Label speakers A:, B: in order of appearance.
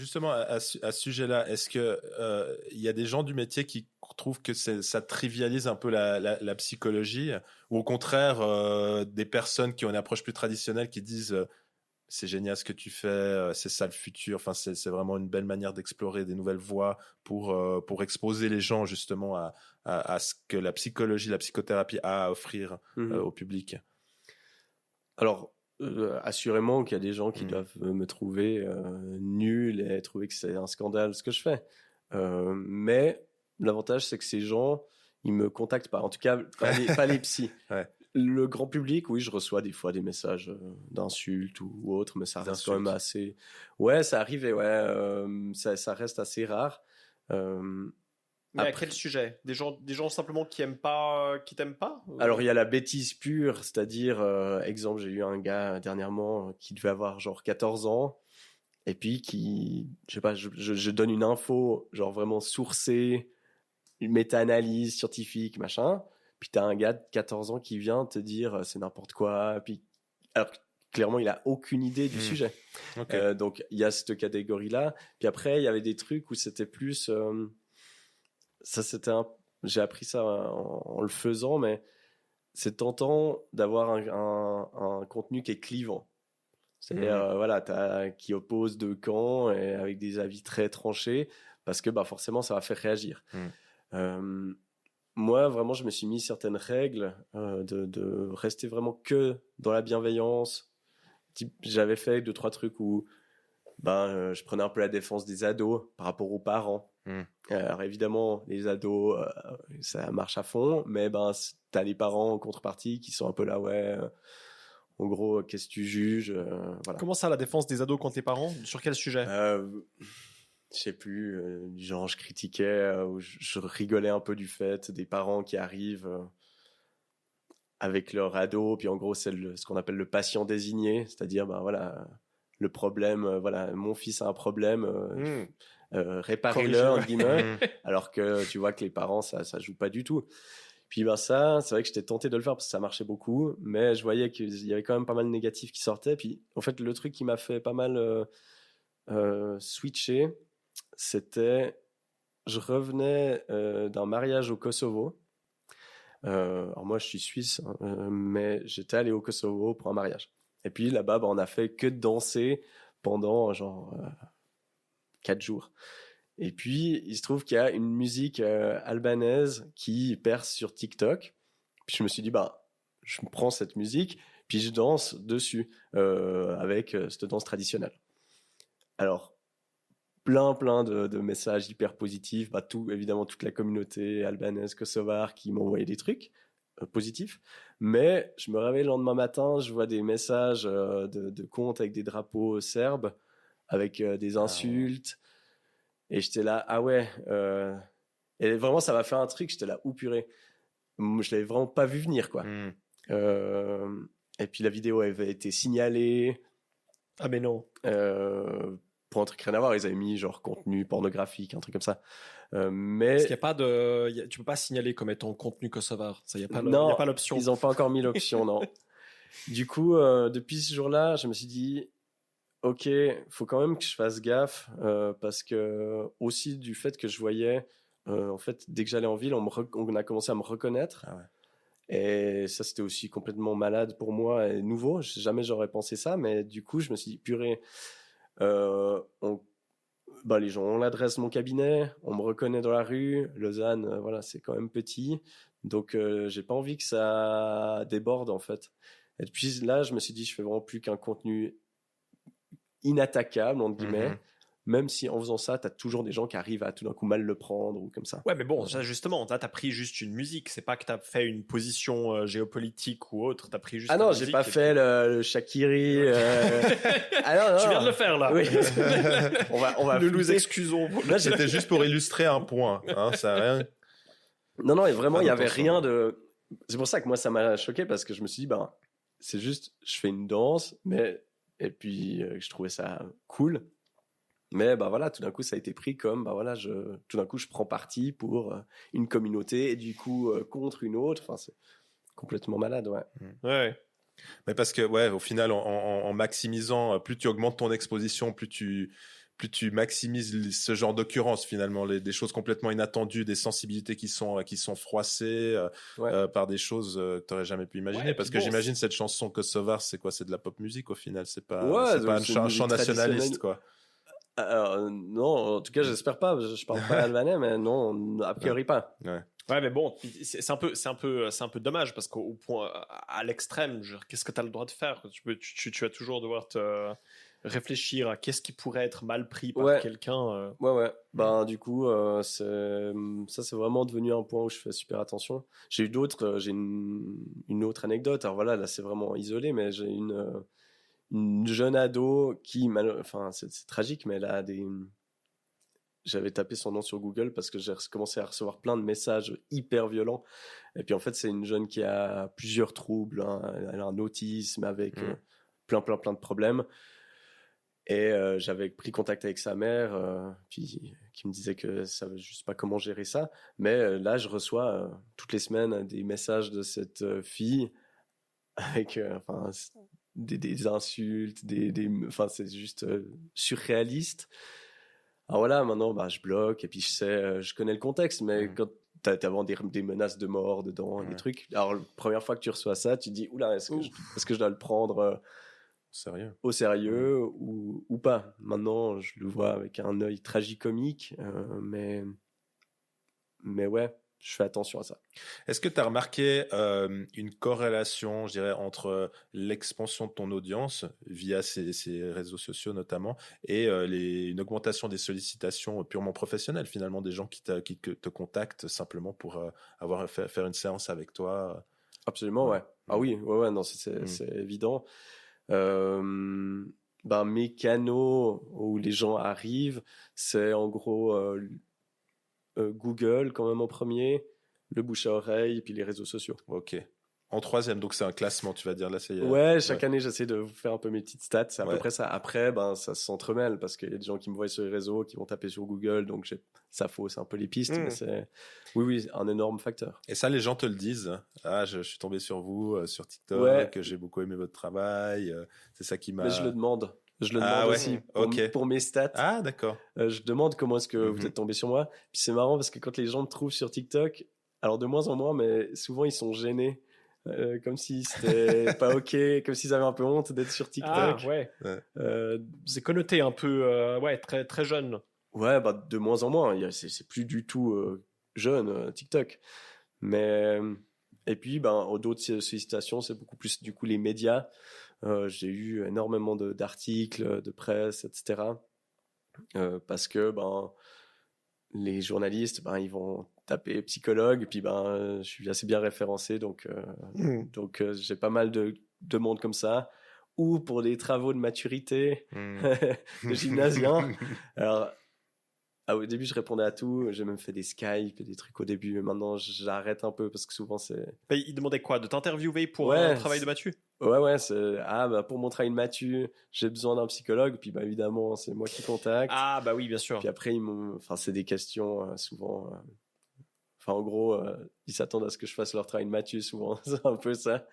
A: justement, à ce sujet-là, est-ce que il y a des gens du métier qui trouvent que ça trivialise un peu la psychologie, ou au contraire, des personnes qui ont une approche plus traditionnelle qui disent c'est génial ce que tu fais, c'est ça le futur, enfin, c'est vraiment une belle manière d'explorer des nouvelles voies pour exposer les gens justement à ce que la psychologie, la psychothérapie a à offrir au public?
B: Alors, assurément qu'il y a des gens qui doivent me trouver nul et trouver que c'est un scandale ce que je fais. Mais l'avantage, c'est que ces gens, ils me contactent pas. En tout cas, pas les psys.
A: Ouais.
B: Le grand public, oui, je reçois des fois des messages d'insultes ou autres, mais ça reste quand même assez... Ouais, ça arrive, ouais, ça reste assez rare.
C: Mais à quel sujet? Des gens simplement qui t'aiment pas?
B: Alors, il y a la bêtise pure, c'est-à-dire, exemple, j'ai eu un gars dernièrement qui devait avoir genre 14 ans, et puis je sais pas, je donne une info, genre vraiment sourcée, une méta-analyse scientifique, machin, puis t'as un gars de 14 ans qui vient te dire c'est n'importe quoi, puis alors clairement il a aucune idée du sujet.
A: Okay.
B: Donc il y a cette catégorie-là, puis après il y avait des trucs où c'était plus... j'ai appris ça en le faisant, mais c'est tentant d'avoir un contenu qui est clivant. C'est-à-dire, voilà, qui oppose deux camps et avec des avis très tranchés, parce que forcément, ça va faire réagir. Moi, vraiment, je me suis mis certaines règles de rester vraiment que dans la bienveillance. J'avais fait 2-3 trucs où je prenais un peu la défense des ados par rapport aux parents. Alors évidemment, les ados, ça marche à fond, mais t'as les parents en contrepartie qui sont un peu là, ouais. En gros, qu'est-ce que tu juges, voilà.
C: Comment ça, la défense des ados contre les parents? Sur quel sujet?
B: Je sais plus, du genre je critiquais ou je rigolais un peu du fait des parents qui arrivent avec leur ado, puis en gros c'est ce qu'on appelle le patient désigné, c'est-à-dire voilà, le problème, voilà, mon fils a un problème, réparez-le entre guillemets, alors que tu vois que les parents ça joue pas du tout. Puis ça, c'est vrai que j'étais tenté de le faire parce que ça marchait beaucoup, mais je voyais qu'il y avait quand même pas mal de négatifs qui sortaient. Puis en fait le truc qui m'a fait pas mal switcher, c'était, je revenais d'un mariage au Kosovo. Alors moi je suis suisse, mais j'étais allé au Kosovo pour un mariage. Et puis là-bas, on a fait que danser pendant genre 4 jours. Et puis il se trouve qu'il y a une musique albanaise qui perce sur TikTok. Puis je me suis dit je prends cette musique, puis je danse dessus avec cette danse traditionnelle. Alors plein de messages hyper positifs, évidemment toute la communauté albanaise, kosovare qui m'envoyait des trucs positifs, mais je me réveille le lendemain matin, je vois des messages de comptes avec des drapeaux serbes, avec des insultes, et j'étais là, et vraiment ça m'a fait un truc, j'étais là, purée, je l'avais vraiment pas vu venir, quoi. Et puis la vidéo avait été signalée.
C: Ah mais non.
B: Pour un truc rien à voir, ils avaient mis genre contenu pornographique, un truc comme ça. Mais
C: parce qu'il y a pas tu peux pas signaler comme étant contenu kosovar. Ça, y a pas l'option.
B: Ils ont pas encore mis l'option, non. Du coup, depuis ce jour-là, je me suis dit, ok, faut quand même que je fasse gaffe parce que aussi du fait que je voyais, en fait, dès que j'allais en ville, on a commencé à me reconnaître.
A: Ah ouais.
B: Et ça, c'était aussi complètement malade pour moi et nouveau. Jamais j'aurais pensé ça, mais du coup, je me suis dit, purée. Les gens ont l'adresse de mon cabinet, on me reconnaît dans la rue. Lausanne, voilà, c'est quand même petit, donc j'ai pas envie que ça déborde en fait. Et puis là, je me suis dit, je fais vraiment plus qu'un contenu inattaquable entre guillemets. Même si en faisant ça, t'as toujours des gens qui arrivent à tout d'un coup mal le prendre ou comme ça.
C: Ouais, mais bon, ça justement, là, t'as pris juste une musique. C'est pas que t'as fait une position géopolitique ou autre. T'as pris juste.
B: Ah non, j'ai pas fait le Shakiri. Ah non,
C: tu viens de le faire là.
B: Oui. on va.
C: Nous excusons.
A: Là, j'étais juste pour illustrer un point. Ça a rien.
B: Non, et vraiment, il y avait rien de. C'est pour ça que moi, ça m'a choqué parce que je me suis dit, c'est juste, je fais une danse, et puis je trouvais ça cool. Mais voilà, tout d'un coup, ça a été pris comme tout d'un coup, je prends parti pour une communauté et du coup contre une autre. Enfin, c'est complètement malade, ouais.
C: Ouais.
A: Mais parce que au final, en maximisant, plus tu augmentes ton exposition, plus plus tu maximises ce genre d'occurrences finalement, des choses complètement inattendues, des sensibilités qui sont froissées par des choses que tu n'aurais jamais pu imaginer.
C: Ouais,
A: Parce
C: puis
A: que
C: bon,
A: j'imagine cette chanson Kosovar, c'est quoi? C'est de la pop musique au final, c'est pas
B: Ouais,
A: un
B: c'est une
A: chant
B: musique
A: nationaliste
B: traditionnelle.
A: quoi.
B: Alors, non, en tout cas, j'espère pas. Je parle pas albanais, mais non, a priori pas.
A: Ouais.
C: Ouais, mais bon, c'est un peu dommage parce qu'au point, à l'extrême, qu'est-ce que tu as le droit de faire? Tu vas toujours devoir te réfléchir à qu'est-ce qui pourrait être mal pris par
B: Ouais.
C: quelqu'un.
B: Ouais. Ben, du coup, c'est vraiment devenu un point où je fais super attention. J'ai eu d'autres, j'ai une autre anecdote. Alors voilà, là, c'est vraiment isolé, mais j'ai une jeune ado qui, enfin, c'est tragique, mais elle a j'avais tapé son nom sur Google parce que j'ai commencé à recevoir plein de messages hyper violents. Et puis en fait, c'est une jeune qui a plusieurs troubles, hein. Elle a un autisme avec plein de problèmes. Et j'avais pris contact avec sa mère, puis qui me disait que ça savait juste pas comment gérer ça. Mais là, je reçois toutes les semaines des messages de cette fille avec enfin, des insultes, enfin, c'est juste surréaliste. Alors voilà, maintenant, bah, je bloque et puis je connais le contexte, mais quand t'as vraiment des menaces de mort dedans, des trucs. Alors, la première fois que tu reçois ça, tu te dis, oula, est-ce que je dois le prendre
A: Sérieux.
B: au sérieux ou pas? Maintenant, je le vois avec un œil tragicomique, mais ouais, je fais attention à ça.
A: Est-ce que tu as remarqué une corrélation, je dirais, entre l'expansion de ton audience via ces réseaux sociaux notamment et une augmentation des sollicitations purement professionnelles, finalement, des gens qui te contactent simplement pour faire une séance avec toi?
B: Absolument, ouais. Ah oui, ouais, non, c'est évident. Ben, mes canaux où les gens arrivent, c'est en gros Google quand même en premier, le bouche à oreille, puis les réseaux sociaux.
A: Ok. En troisième, donc c'est un classement, tu vas dire là.
B: Ouais, chaque année j'essaie de vous faire un peu mes petites stats, c'est à peu
A: Ouais.
B: près ça. Après, ben ça s'entremêle parce qu'il y a des gens qui me voient sur les réseaux, qui vont taper sur Google, donc ça fausse un peu les pistes, mais c'est oui, un énorme facteur.
A: Et ça, les gens te le disent. Ah, je suis tombé sur vous sur TikTok,
B: Ouais.
A: j'ai beaucoup aimé votre travail. C'est ça qui m'a.
B: Mais je le demande. Je le
A: Ah
B: demande
A: ouais,
B: aussi
A: ok.
B: pour mes stats.
A: Ah, d'accord.
B: Je demande comment est-ce que vous êtes tombé sur moi. Puis c'est marrant parce que quand les gens me trouvent sur TikTok, alors de moins en moins, mais souvent ils sont gênés. Comme si c'était pas ok, comme s'ils avaient un peu honte d'être sur TikTok.
C: Ah, ouais. C'est connoté un peu, ouais, très, très jeune.
B: Ouais, bah, de moins en moins. C'est plus du tout jeune, TikTok. Mais, et puis, ben, d'autres sollicitations, c'est beaucoup plus du coup les médias. J'ai eu énormément d'articles, de presse, etc. Parce que ben, les journalistes, ben, ils vont taper psychologue, et puis ben, je suis assez bien référencé, donc j'ai pas mal de demandes comme ça. Ou pour des travaux de maturité de gymnasien. Alors, au début, je répondais à tout. J'ai même fait des Skype et des trucs au début. Mais maintenant, j'arrête un peu parce que souvent, c'est...
C: Bah, il demandait quoi? De t'interviewer pour un travail de Mathieu?
B: Ouais, bah, pour mon travail de Mathieu, j'ai besoin d'un psychologue. Puis bah, évidemment, c'est moi qui contacte.
C: Ah, bah oui, bien sûr.
B: Puis après, c'est des questions souvent... Enfin, en gros, ils s'attendent à ce que je fasse leur travail de Mathieu souvent. C'est un peu ça.